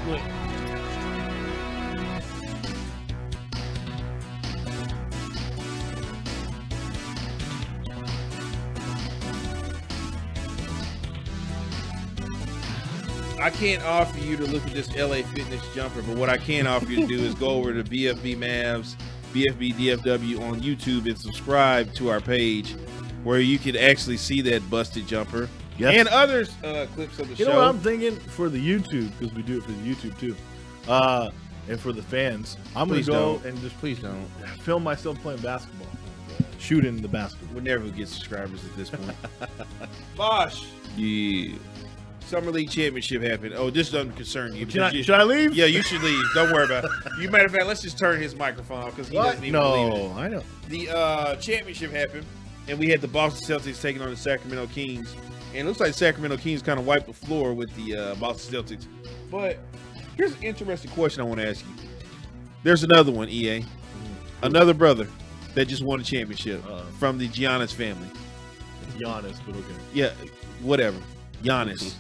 Look. I can't offer you to look at this LA Fitness jumper, but what I can offer you to do is go over to bFb Mavs, bFb DFW on YouTube and subscribe to our page where you can actually see that busted jumper and other clips of the show. You know what I'm thinking for the YouTube, because we do it for the YouTube too, and for the fans. I'm going to go and just please don't film myself playing basketball, shooting the basketball. We'll never get subscribers at this point. Bosh. Yeah. Summer League Championship happened. Oh, this doesn't concern you. Should I leave? Yeah, you should leave. Don't worry about it. You matter of fact, let's just turn his microphone off because he doesn't even believe it. No, I know. The championship happened, and we had the Boston Celtics taking on the Sacramento Kings. And it looks like Sacramento Kings kind of wiped the floor with the Boston Celtics. But here's an interesting question I want to ask you. There's another one, EA. Another brother that just won a championship from the Giannis family. It's Giannis, but okay. Yeah, whatever. Giannis,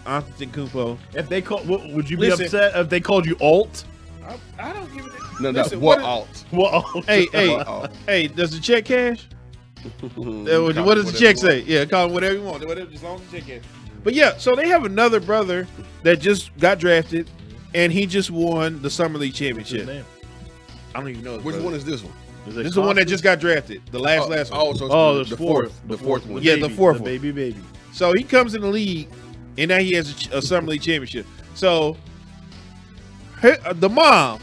Antetokounmpo. If they call, would you be upset if they called you Alt? I don't give a no. What Alt? What Alt? Hey, does the check cash? What does the check say? Yeah, call it whatever you want, whatever, as long as the check cash. But yeah, so they have another brother that just got drafted, and he just won the Summer League Championship. I don't even know which one is this one. This is the one that just got drafted. The last one. Oh, so it's the fourth one. Yeah, the fourth one. Baby. So he comes in the league, and now he has a Summer League championship. So the mom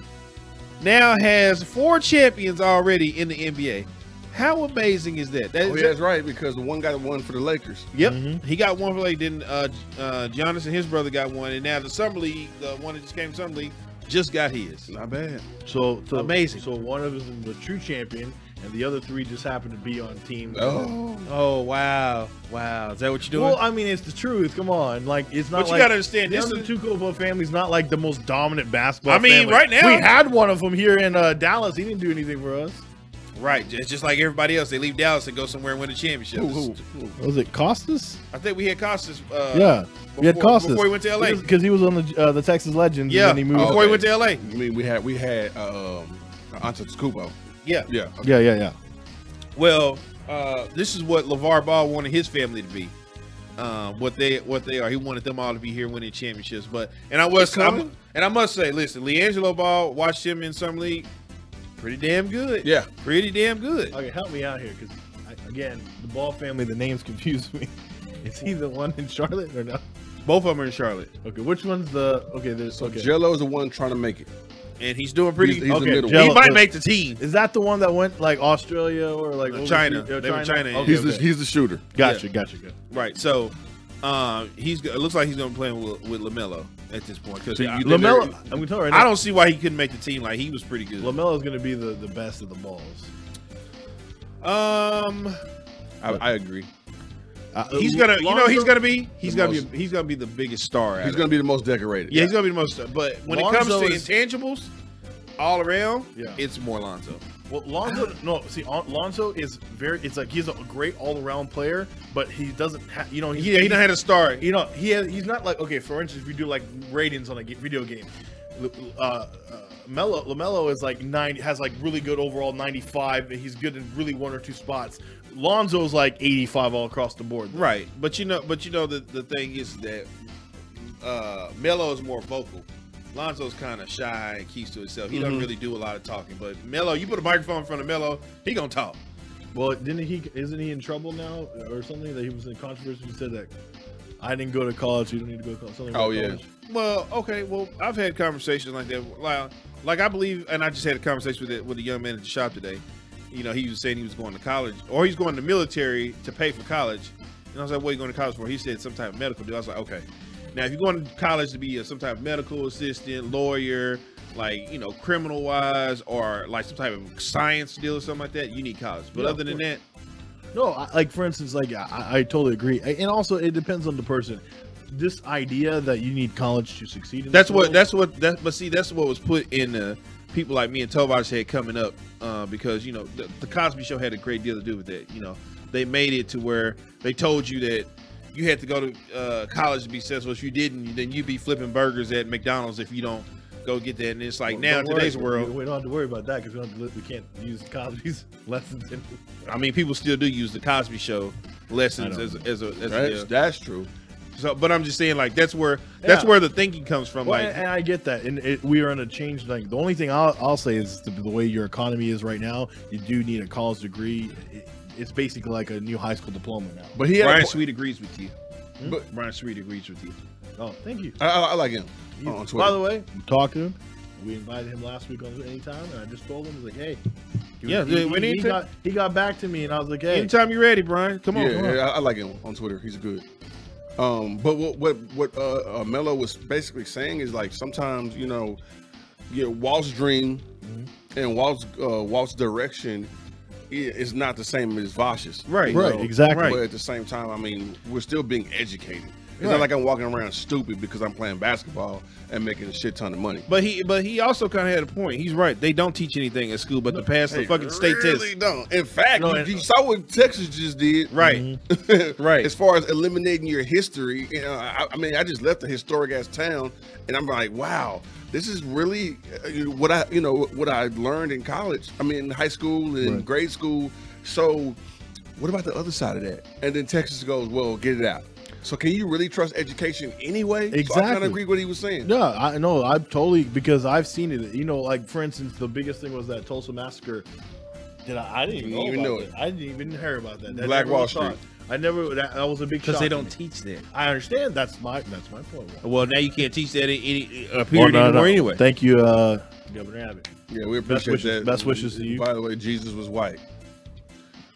now has 4 champions already in the NBA. How amazing is that? That's right, because the one got one for the Lakers. Yep, he got one for the Lakers. Then Giannis and his brother got one, and now the Summer League, the one that just came to Summer League, just got his. Not bad. So amazing. So one of them is the true champion, and the other 3 just happen to be on teams. Oh wow. Is that what you're doing? Well, I mean, it's the truth. Come on, like it's not. But you gotta understand, the Antetokounmpo family's not like the most dominant basketball. I mean, family. right now we had one of them here in Dallas. He didn't do anything for us. Right, it's just like everybody else. They leave Dallas and go somewhere and win a championship. Who? Was it Costas? I think we had Costas. Yeah, we had Costas before he went to LA because he was on the Texas Legends. Yeah, and then he moved before he went to LA. I mean, we had Antetokounmpo. Yeah. Yeah. Well, this is what LeVar Ball wanted his family to be. What they are. He wanted them all to be here winning championships. And I must say, listen, LiAngelo Ball, watched him in Summer League. Pretty damn good. Yeah. Pretty damn good. Okay, help me out here, because, again, the Ball family, the names confuse me. Is he the one in Charlotte or no? Both of them are in Charlotte. Okay, which one's the... Okay, there's... So Jello's the one trying to make it. And he's doing pretty... He's the middle. He might make the team. Is that the one that went, like, Australia or, like... China. They were China. Okay, he's the shooter. Gotcha. Right, so... it looks like he's gonna be playing with LaMelo at this point. Because LaMelo, I'm gonna tell you right now, I don't see why he couldn't make the team. Like, he was pretty good. LaMelo's gonna be the best of the balls. I agree. He's gonna be the biggest star. He's gonna be the most decorated. Yeah, he's gonna be the most. But when it comes to intangibles, all around, it's more Lonzo. Well, Lonzo, Lonzo is it's like he's a great all-around player, but he doesn't have, he don't have to start. He's not like, okay, for instance, if you do like ratings on a video game, LaMelo is like 90, has like really good overall 95. He's good in really 1 or 2 spots. Lonzo's like 85 all across the board. Right, but the thing is that Melo is more vocal. Lonzo's kind of shy and keeps to himself. He doesn't really do a lot of talking. But Melo, you put a microphone in front of Melo, he gonna talk. Well, isn't he in trouble now or something? That he was in controversy. He said that I didn't go to college. You don't need to go to college. Something college. Well, okay. Well, I've had conversations like that. Like I believe, and I just had a conversation with a young man at the shop today. He was saying he was going to college, or he's going to the military to pay for college. And I was like, what are you going to college for? He said some type of medical deal. I was like, okay. Now, if you're going to college to be some type of medical assistant, lawyer, like, criminal wise, or like some type of science deal or something like that, you need college. But other than that, no, like for instance, like I totally agree. And also it depends on the person. This idea that you need college to succeed in that's what was put in people like me and Tovash had coming up, because the Cosby Show had a great deal to do with that. They made it to where they told you that you had to go to college to be successful. If you didn't, then you'd be flipping burgers at McDonald's if you don't go get that. And it's like now in today's world, we don't have to worry about that because we can't use Cosby's lessons. I mean, people still do use the Cosby Show lessons That's true. So, but I'm just saying, like that's where the thinking comes from. Well, like, and I get that, and we are in a change. Like the only thing I'll say is the way your economy is right now, you do need a college degree. It's basically like a new high school diploma now. But he Brian Sweet agrees with you. But Brian Sweet agrees with you. Oh, thank you. I like him on Twitter. By the way, we talked to him. We invited him last week on Anytime, and I just told him, like, hey. He got back to me, and I was like, hey. Anytime you're ready, Brian. Come on. Yeah, I like him on Twitter. He's good. But what Melo was basically saying is like sometimes Walt's dream and Walt's direction is not the same as Vosh's. Right, exactly. But at the same time, I mean, we're still being educated. It's not like I'm walking around stupid because I'm playing basketball and making a shit ton of money. But he also kind of had a point. He's right. They don't teach anything at school but to pass the fucking state really test. Don't. In fact, you saw what Texas just did. Right. Right. As far as eliminating your history, I mean, I just left a historic ass town, and I'm like, wow, this is really what I learned in college. I mean, in high school and grade school. So, what about the other side of that? And then Texas goes, well, get it out. So can you really trust education anyway? Exactly. So I kind of agree with what he was saying. Yeah, I know. I totally, because I've seen it. Like, for instance, the biggest thing was that Tulsa massacre. I didn't even know about it. I didn't even hear about that. Black Wall Street. I never. That was a big shock. Because they don't teach that. I understand. That's my point. Well, now you can't teach that period anymore anyway. Thank you, Governor Abbott. Yeah, we appreciate that. Best wishes to you. By the way, Jesus was white.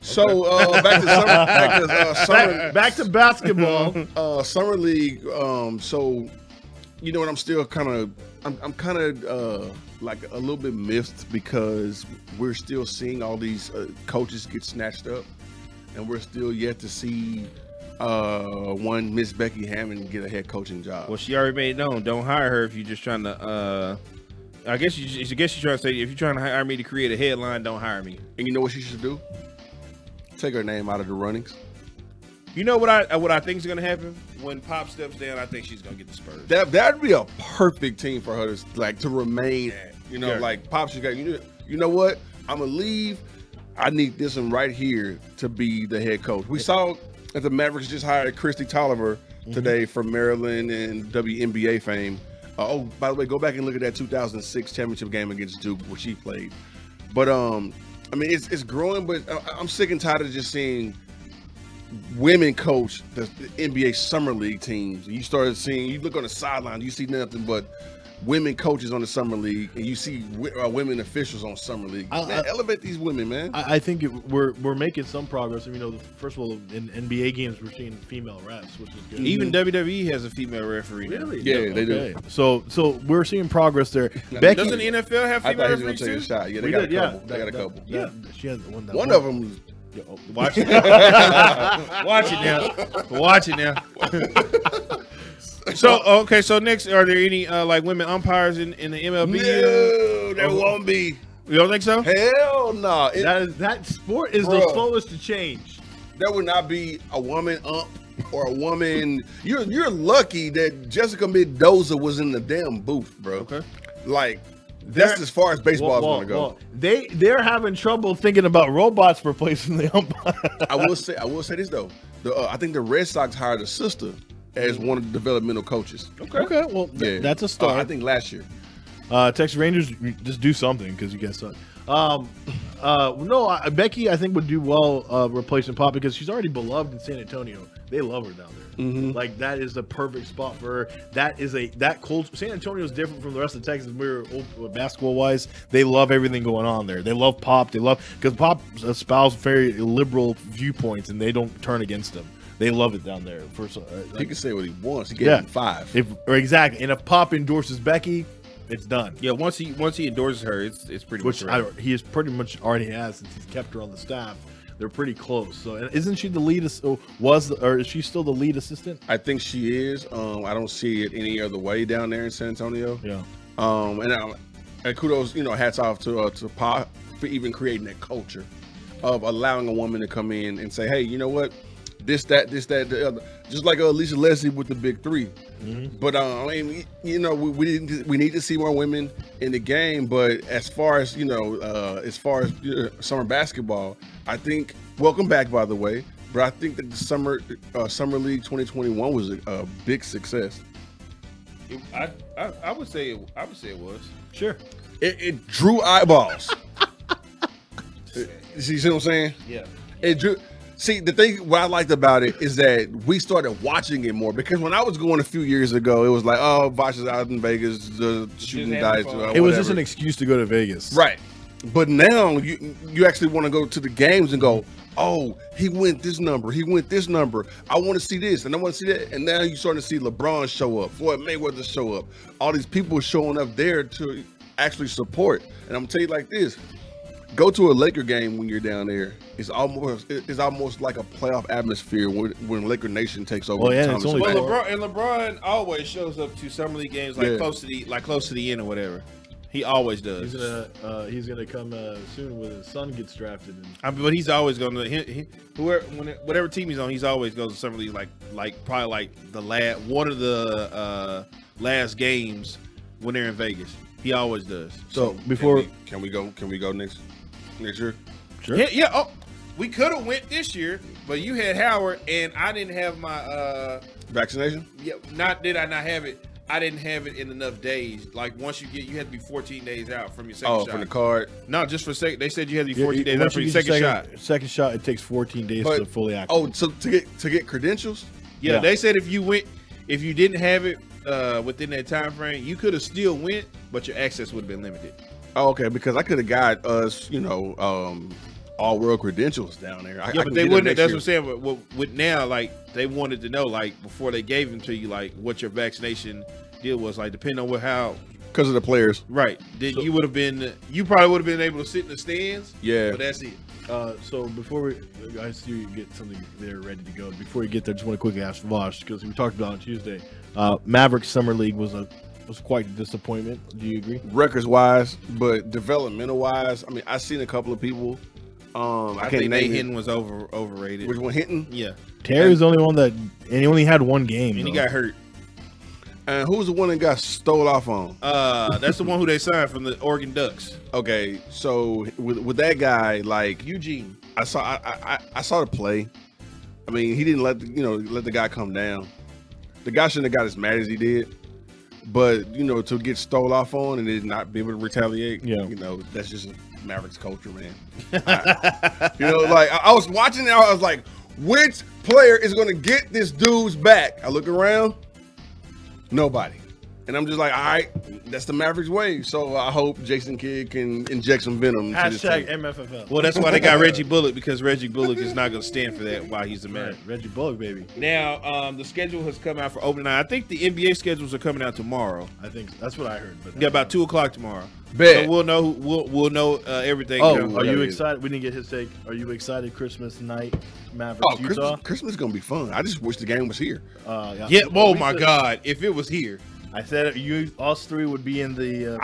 So back to summer, back to basketball. Summer league. So you know what? I'm still kind of like a little bit miffed because we're still seeing all these coaches get snatched up, and we're still yet to see one Miss Becky Hammond get a head coaching job. Well, she already made it known. Don't hire her if you're just trying to. I guess you're trying to say if you're trying to hire me to create a headline, don't hire me. And you know what she should do? Take her name out of the runnings. You know what I think is going to happen when Pop steps down? I think she's going to get the Spurs. That'd be a perfect team for her to remain at. Like Pop, she got you know what? I'm gonna leave. I need this one right here to be the head coach. We saw that the Mavericks just hired Christy Tolliver today from Maryland and WNBA fame. By the way, go back and look at that 2006 championship game against Duke where she played. But I mean, it's growing, but I'm sick and tired of just seeing women coach the NBA Summer League teams. You look on the sideline, you see nothing but women coaches on the Summer League, and you see women officials on Summer League. Man, elevate these women, man. I think we're making some progress. I mean, first of all, in NBA games, we're seeing female refs, which is good. Even WWE has a female referee now. Really? Yeah, they do. So we're seeing progress there. Becky, doesn't the NFL have I female thought he was referees gonna take a too? shot. Yeah, they got a couple. They got a couple. Yeah, she has one. One of them. Watch it. Watch it now. Watch it now. So okay, so next, are there any like women umpires in the MLB? No, there won't be. You don't think so? Hell no. That sport is the slowest to change. There would not be a woman ump or a woman. You're lucky that Jessica Mendoza was in the damn booth, bro. Okay. Like that's as far as baseball is going to go. They're having trouble thinking about robots replacing the umpire. I will say this though. I think the Red Sox hired a sister as one of the developmental coaches. Okay. Well, that's a start. I think last year. Texas Rangers, just do something because you guys suck. No, Becky, I think, would do well replacing Pop because she's already beloved in San Antonio. They love her down there. Like that is the perfect spot for her. That culture. San Antonio is different from the rest of Texas. We're basketball wise. They love everything going on there. They love Pop. Because Pop espouses very liberal viewpoints and they don't turn against them. They love it down there. He can say what he wants. He gave him 5. Exactly. And if Pop endorses Becky, it's done. Yeah, once he endorses her, it's pretty much right. He is pretty much already has since he's kept her on the staff. They're pretty close. So isn't she the lead? Or is she still the lead assistant? I think she is. I don't see it any other way down there in San Antonio. Yeah. And kudos, hats off to Pop for even creating that culture of allowing a woman to come in and say, hey, you know what? this, that, the other. Just like Alicia Leslie with the big three. But I mean, you know, we need to see more women in the game. But as far as summer basketball, I think welcome back, by the way. But I think that the summer league 2021 was a big success. I would say it was. Sure. It drew eyeballs. You see what I'm saying? Yeah. It drew. See, the thing what I liked about it is that we started watching it more, because when I was going a few years ago, it was like, oh, Vosh is out in Vegas, shooting dice. It was just an excuse to go to Vegas, right? But now you actually want to go to the games and go, oh, he went this number, he went this number. I want to see this and I want to see that. And now you're starting to see LeBron show up, Floyd Mayweather show up, all these people showing up there to actually support. And I'm gonna tell you like this. Go to a Laker game when you're down there. It's almost like a playoff atmosphere when Laker Nation takes over. Well, yeah, it's only LeBron always shows up to summer league games close to the end or whatever. He always does. He's gonna come soon when his son gets drafted. But he's always gonna whatever team he's on, he's always goes to summer league probably one of the last games when they're in Vegas. He always does. So before can we go next year? Sure. Yeah. Oh, we could have went this year, but you had Howard and I didn't have my vaccination. Yeah, did I not have it? I didn't have it in enough days. Like once you had to be 14 days out from your second shot. Oh, from the card. No, just for they said you had to be 14 days out for your second shot. Second shot, it takes 14 days to fully activate. Oh, so to get credentials? Yeah, they said if you didn't have it within that time frame, you could have still went, but your access would have been limited. Oh, okay, because I could have got us, all world credentials down there. But they wouldn't. That's what I'm saying. But with now, like they wanted to know, like before they gave them to you, like what your vaccination deal was, like depending on because of the players, right? Then you probably would have been able to sit in the stands. Yeah, but that's it. So before I see you get something there ready to go. Before you get there, just want to quickly ask Vosh, because we talked about it on Tuesday. Mavericks Summer League was quite a disappointment. Do you agree? Records wise, but developmental wise, I mean, I've seen a couple of people. I think Nate Hinton was overrated. Which one, Hinton? Yeah. Terry's the only one and he only had one game. And he got hurt. And who was the one that got stole off on? That's the one who they signed from the Oregon Ducks. Okay, so with that guy, like Eugene, I saw the play. I mean, he didn't let the guy come down. The guy shouldn't have got as mad as he did. But to get stole off on and then not be able to retaliate, that's just Mavericks culture, man. I was watching it, I was like, which player is going to get this dude's back? I look around, nobody. And I'm just like, all right, that's the Mavericks way. So I hope Jason Kidd can inject some venom. Hashtag MFFL. Well, that's why they got Reggie Bullock, because Reggie Bullock is not going to stand for that while he's the man. Reggie Bullock, baby. Now, the schedule has come out for opening night. I think the NBA schedules are coming out tomorrow. I think that's what I heard. But yeah, about 2:00 tomorrow. Bet. So we'll know everything. Oh, are you excited? We didn't get his take. Are you excited? Christmas night, Mavericks, Utah. Christmas is gonna be fun. I just wish the game was here. Yeah. Oh my God! If it was here. I said us three would be in the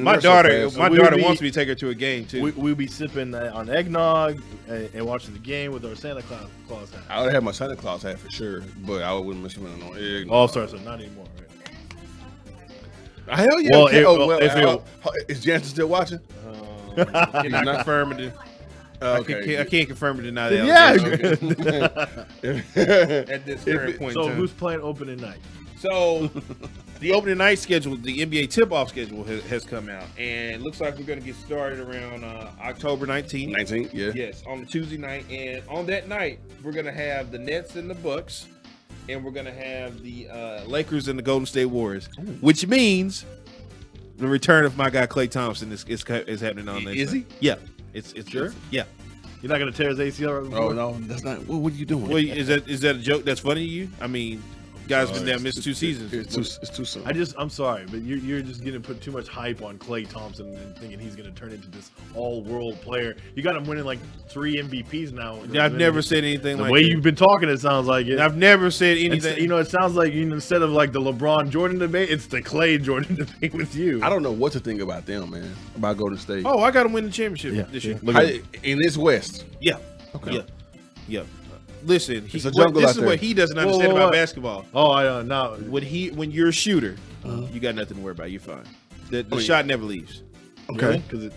my daughter wants me to take her to a game too. We'll be sipping on eggnog and watching the game with our Santa Claus hat. I would have my Santa Claus hat for sure, but I wouldn't miss one on eggnog. Oh, sorry, so not anymore. Right? Hell yeah! Is Jansen still watching? Can I confirm it? Okay. I can't confirm or deny that. Yeah. At this current point. So who's playing opening night? So the opening night schedule, the NBA tip-off schedule has come out, and it looks like we're going to get started around October 19th. 19th, yeah. Yes, on the Tuesday night, and on that night we're going to have the Nets and the Bucks, and we're going to have the Lakers and the Golden State Warriors, which means the return of my guy Klay Thompson is happening on this. Is he? Yeah, it's sure. Yeah. You're not going to tear his ACL? Oh no, that's not. What are you doing? Well, is that a joke that's funny to you? I mean. Guy's been down missed 2 seasons. It's too soon. I'm sorry, but you're just gonna put too much hype on Klay Thompson and thinking he's gonna turn into this all-world player. You got him winning like 3 MVPs now. I've never said anything like that. The way you've been talking, it sounds like it. I've never said anything. It sounds like instead of like the LeBron Jordan debate, it's the Klay Jordan debate with you. I don't know what to think about them, man. About Golden State. Oh, I got to win the championship this year. In this West. Yeah. Okay. Yeah. listen. It's a jungle this out is there. what he doesn't understand about basketball. Oh, I now When you're a shooter, you got nothing to worry about. You're fine. The shot never leaves. Okay. Because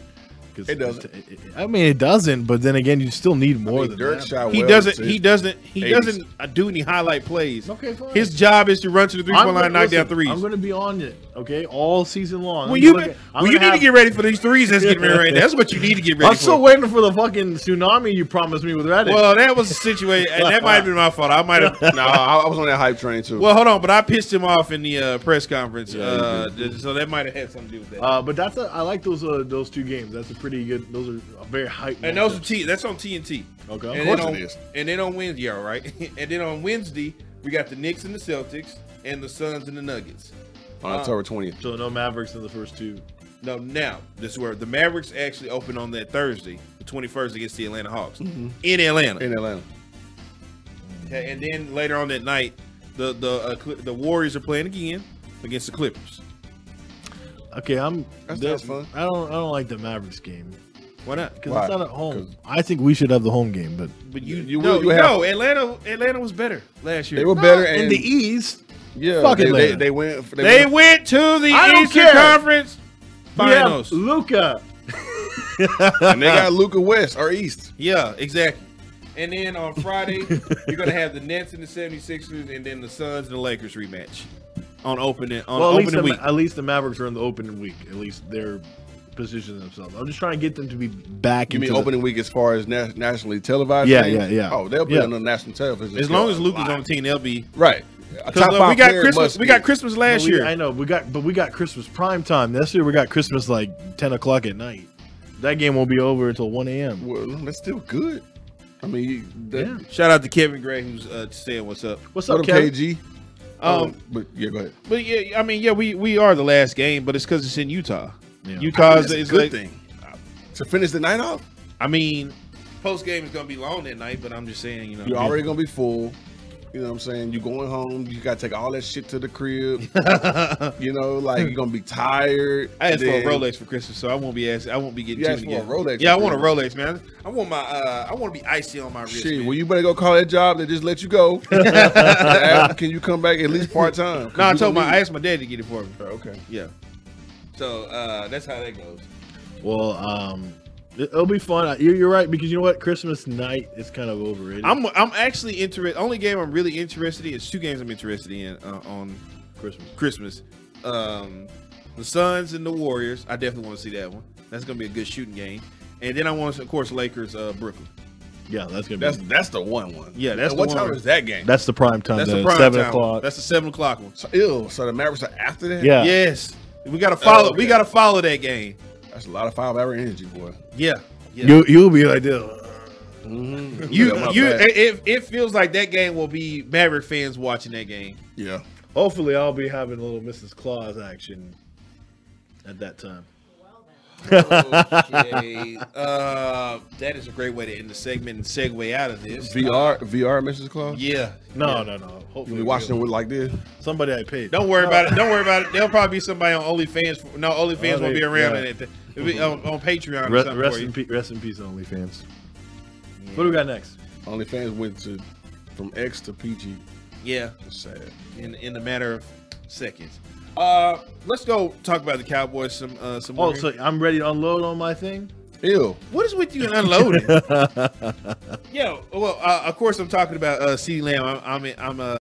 it doesn't. I mean, it doesn't. But then again, you still need more than Dirk that. shot He well doesn't. since He doesn't. He 80s. doesn't do any highlight plays. Okay, fine. His job is to run to the 3-point line, and knock down threes. I'm going to be on it, okay, all season long. Well, you need to get ready for these threes. That's getting ready right now. That's what you need to get ready. I'm still waiting for the fucking tsunami you promised me with Reddit. Well, that was a situation, and that might have been my fault. I might have. No, I was on that hype train too. Well, hold on, but I pissed him off in the press conference, so that might have had something to do with that. but I like those 2 games. That's a pretty good. Those are a very hype. And those are that's on TNT. Okay, of course it is. And then on Wednesday, all right. And then on Wednesday, we got the Knicks and the Celtics, and the Suns and the Nuggets. On October 20th. So no Mavericks in the first 2. No, now this is where the Mavericks actually open on that Thursday, the 21st, against the Atlanta Hawks in Atlanta. In Atlanta. Okay, and then later on that night, the Warriors are playing again against the Clippers. Okay, That's fun. I don't like the Mavericks game. Why not? Because Why? it's not at home. I think we should have the home game, but Atlanta was better last year. They were better in the East. Yeah, Fuck they Atlanta. went to the I don't Eastern care. Conference Finals. Luca. and they got Luka West or East. Yeah, exactly. And then on Friday, you're gonna have the Nets and the 76ers, and then the Suns and the Lakers rematch on opening week. At least the Mavericks are in the opening week. At least they're positioning themselves. I'm just trying to get them to be back. You mean opening week as far as nationally televised? Yeah, games? yeah. Oh, they'll be on the national television. As long as Luka's on the team, they'll be right. Because we got Christmas. We got Christmas last year. I know. We got Christmas prime time. This year we got Christmas like 10 o'clock at night. That game won't be over until 1 a.m. Well, that's still good. I mean, Shout out to Kevin Gray who's saying what's up. What's up, Kevin? KG? But yeah, go ahead. But yeah, I mean, we are the last game, but it's because it's in Utah. Yeah. Utah is a good thing to finish the night off. I mean, post game is gonna be long that night, but I'm just saying, you're already gonna be full. You know what I'm saying? You're going home. You got to take all that shit to the crib. Like you're going to be tired. I asked for a Rolex for Christmas, so I won't be asking. I won't be getting too many. A Rolex? Yeah, I want a Rolex, man. I want my. I want to be icy on my wrist. Shit, well, you better go call that job that just let you go. Can you come back at least part time? No, I asked my dad to get it for me. Okay. Yeah. So that's how that goes. Well, it'll be fun. You're right, because you know what? Christmas night is kind of overrated. I'm actually interested. Only game I'm really interested in is 2 games I'm interested in on Christmas. The Suns and the Warriors. I definitely want to see that one. That's gonna be a good shooting game. And then I want to, of course, Lakers, Brooklyn. Yeah, that's gonna be. That's the one. Yeah, that's what time is that game? That's the prime time. That's the prime 7 time. o'clock. That's the 7 o'clock one. So the Mavericks are after that. Yeah. Yes. We gotta follow. Okay. We gotta follow that game. That's a lot of 5-hour energy, boy. Yeah. You'll be like this. It feels like that game will be Maverick fans watching that game. Yeah. Hopefully, I'll be having a little Mrs. Claus action at that time. Okay. That is a great way to end the segment and segue out of this. VR, Mrs. Claus. Yeah. No. You'll be watching them like this. Somebody I paid. Don't worry about it. Don't worry about it. There'll probably be somebody on OnlyFans. No, OnlyFans won't be around. Yeah. It'll be on Patreon. Or something Rest for you. in peace, OnlyFans. Yeah. What do we got next? OnlyFans went from X to PG. Yeah. It's sad. In a matter of seconds. Let's go talk about the Cowboys some more. Oh, so I'm ready to unload on my thing? Ew. What is with you and unloading? Yeah. Well, of course I'm talking about CeeDee Lamb. I'm